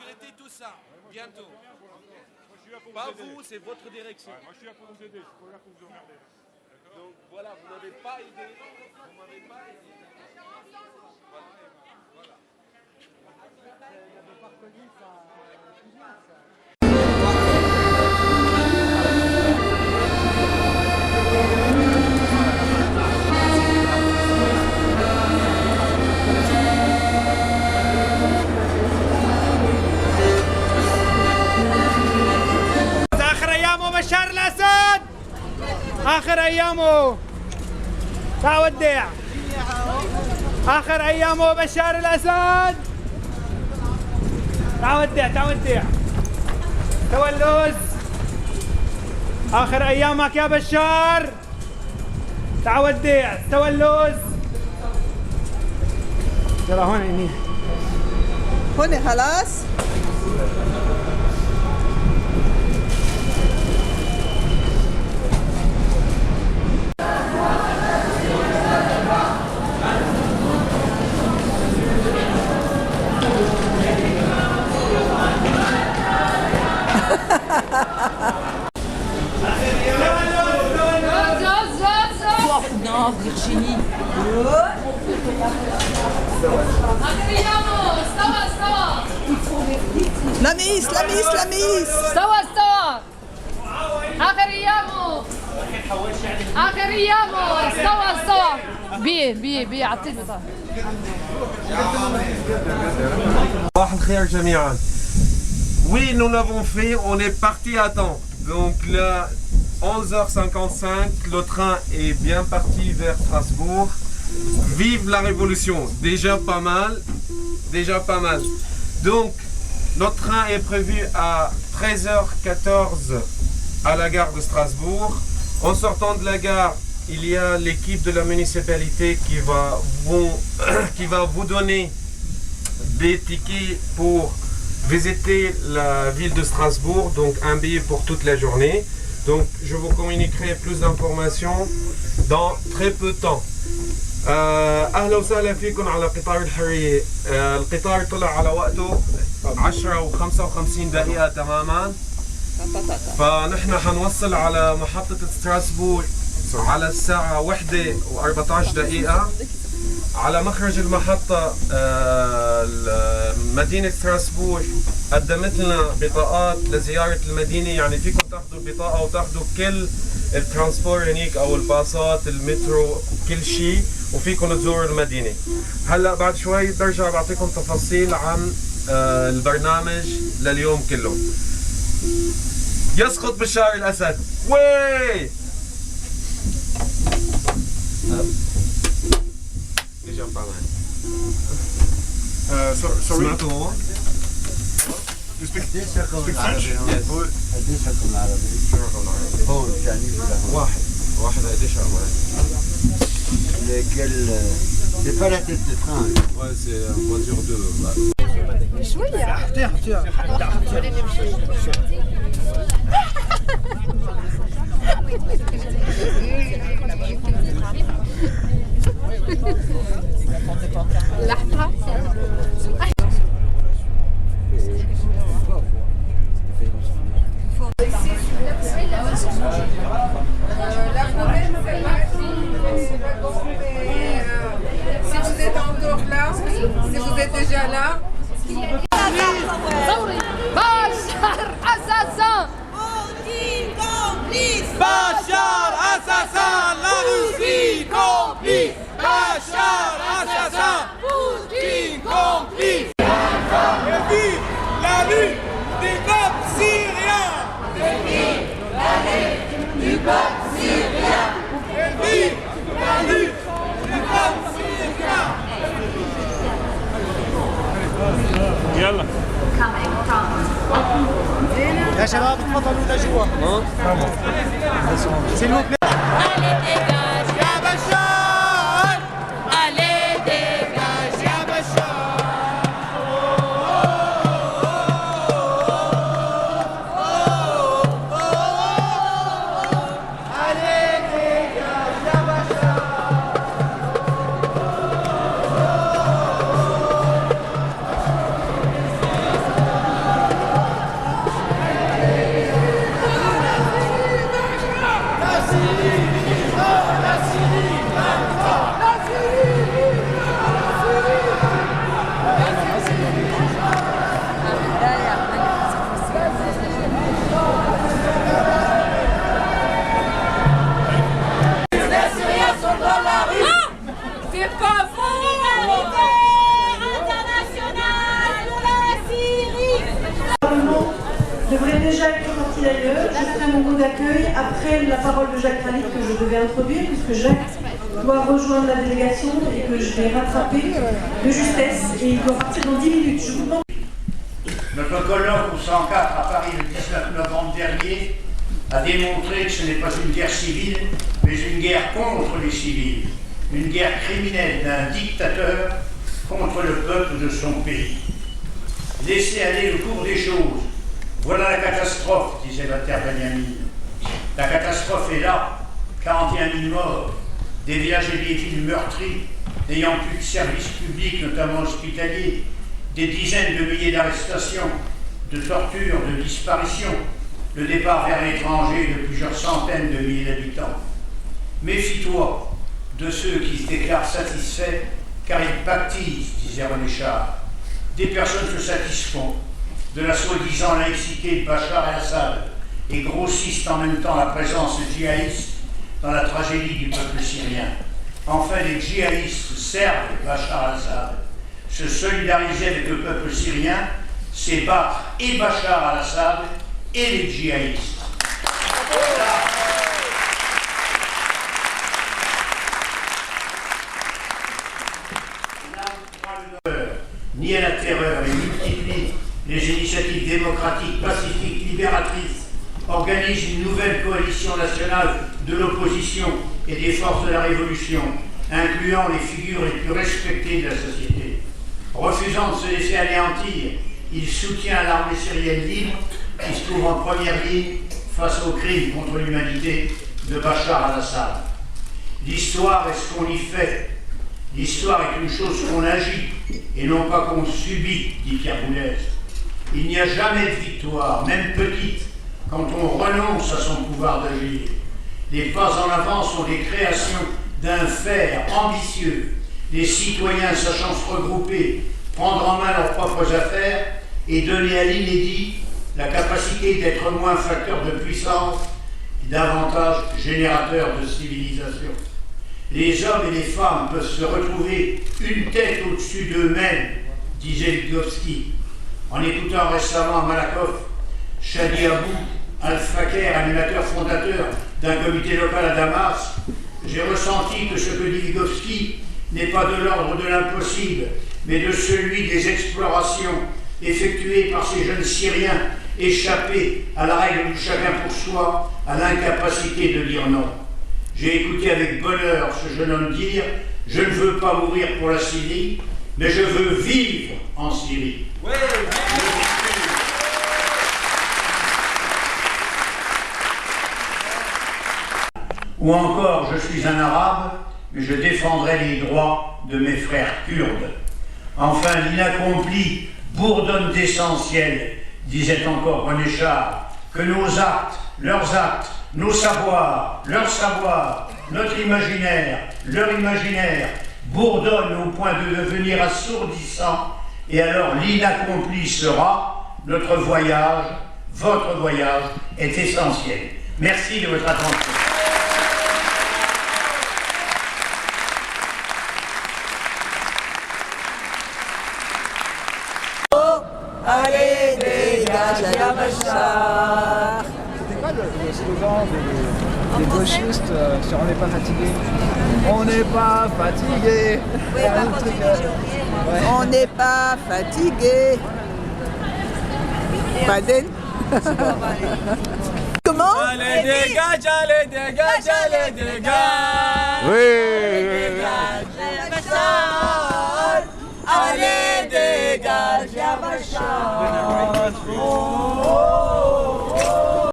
regretter tout ça, bientôt. Pas vous, c'est votre direction. Moi je suis là pour vous aider, je suis pas là pour vous emmerder. Donc voilà, vous n'avez pas aidé. Vous m'avez pas aidé. Voilà. بشار الأسد آخر أيامه تودع آخر أيامه بشار الأسد تودع تولوز آخر أيامك يا بشار تودع تولوز ترى هون هون خلاص Non, Virginie. لميس استوى آخر أيامه استوى بيه عطيني صباح الخير جميعا. Oui, nous l'avons fait, on est parti à temps. Donc là, 11h55, le train est bien parti vers Strasbourg. Vive la révolution, déjà pas mal. Donc, notre train est prévu à 13h14 à la gare de Strasbourg. En sortant de la gare, il y a l'équipe de la municipalité qui va vous donner des tickets pour visiter la ville de Strasbourg, donc un billet pour toute la journée. Donc je vous communiquerai plus d'informations dans très peu de temps. أهلا وسهلا فيكم على قطار الحرية. القطار طلع على وقته 10:55 دقيقة تماما. فنحن حنوصل على محطة ستراسبورغ على الساعة 1:14 دقيقة. على مخرج المحطة مدينة ستراسبورغ قدمت لنا بطاقات لزيارة المدينة، يعني فيكم تاخذوا البطاقة وتاخذوا كل الترانسبور هنيك أو الباصات المترو كل شيء وفيكم تزوروا المدينة. هلا بعد شوي برجع بعطيكم تفاصيل عن البرنامج لليوم كله. يسقط بشار الأسد. وي déjà pas mal. Sorry. سمعتوا هو؟ You speak قديش رقم العربي؟ Yes. قديش رقم العربي؟ شو رقم العربي؟ هون يعني واحد قديش رقم؟ lequel c'est pas la tête de train. Ouais, c'est une voiture de... لحظة La problème c'est pas si vous êtes encore là, si vous êtes déjà là. ثوري بشار أساسا بشار أساسا لا روسي كومبليس بشار أساسا بوتين كومبليس Vive la lutte du peuple syrien. Vive la lutte du peuple syrien. Vive la lutte du peuple syrien. يلا يا شباب تفضلوا لجوا. S'il vous plaît. Allez dégage يا بشار. Allez dégage يا بشار. devrait déjà être sorti d'ailleurs. Je ferai mon mot d'accueil après la parole de Jacques Rallic que je devais introduire, puisque Jacques doit rejoindre la délégation et que je vais rattraper de justesse. Et il doit partir dans 10 minutes. Je vous demande... Notre colloque au 104 à Paris le 19 novembre dernier a démontré que ce n'est pas une guerre civile, mais une guerre contre les civils, une guerre criminelle d'un dictateur contre le peuple de son pays. Laissez aller le cours des choses. Voilà la catastrophe, disait Walter Benjamin. La catastrophe est là, 41 000 morts, des villages et des villes meurtris, n'ayant plus de services publics, notamment hospitaliers, des dizaines de milliers d'arrestations, de tortures, de disparitions, le départ vers l'étranger de plusieurs centaines de milliers d'habitants. Méfie-toi de ceux qui se déclarent satisfaits, car ils baptisent, disait René Char. Des personnes se satisfont de la soi-disant laïcité de Bachar el-Assad et grossissent en même temps la présence djihadiste dans la tragédie du peuple syrien. Enfin, les djihadistes servent Bachar el-Assad. Se solidariser avec le peuple syrien, c'est battre et Bachar el-Assad et les djihadistes. Ni à la terreur et multiplie les initiatives démocratiques, pacifiques, libératrices, organise une nouvelle coalition nationale de l'opposition et des forces de la révolution, incluant les figures les plus respectées de la société. Refusant de se laisser anéantir, il soutient l'armée syrienne libre qui se trouve en première ligne face aux crimes contre l'humanité de Bachar el-Assad. L'histoire est ce qu'on y fait. L'histoire est une chose qu'on agit et non pas qu'on subit, dit Pierre Boulez. Il n'y a jamais de victoire, même petite, quand on renonce à son pouvoir d'agir. Les pas en avant sont des créations d'un faire ambitieux, des citoyens sachant se regrouper, prendre en main leurs propres affaires et donner à l'inédit la capacité d'être moins facteur de puissance et davantage générateur de civilisation. Les hommes et les femmes peuvent se retrouver une tête au-dessus d'eux-mêmes, disait Vygotsky. En écoutant récemment à Malakoff, Shadi Abou, Al-Fakir, animateur fondateur d'un comité local à Damas, j'ai ressenti que ce que dit Vygotsky n'est pas de l'ordre de l'impossible, mais de celui des explorations effectuées par ces jeunes Syriens échappés à la règle du chacun pour soi, à l'incapacité de dire non. J'ai écouté avec bonheur ce jeune homme dire « Je ne veux pas mourir pour la Syrie, mais je veux vivre en Syrie. » Ou encore, je suis un arabe, mais je défendrai les droits de mes frères kurdes. Enfin, l'inaccompli bourdonne d'essentiel, disait encore René Char, que nos actes, leurs actes, nos savoirs, leurs savoirs, notre imaginaire, leur imaginaire, bourdonnent au point de devenir assourdissant, et alors l'inaccompli sera notre voyage, votre voyage est essentiel. Merci de votre attention. Allez, dégage, ya Bachar. C'était quoi le slogan des gauchistes sur On n'est pas fatigué? On n'est pas fatigué. On n'est pas fatigué. Baden. Comment? Allez, dégage, allez, dégage, allez, dégage. Oui. Dégage, Bachar. Allez, dégage, ya Bachar.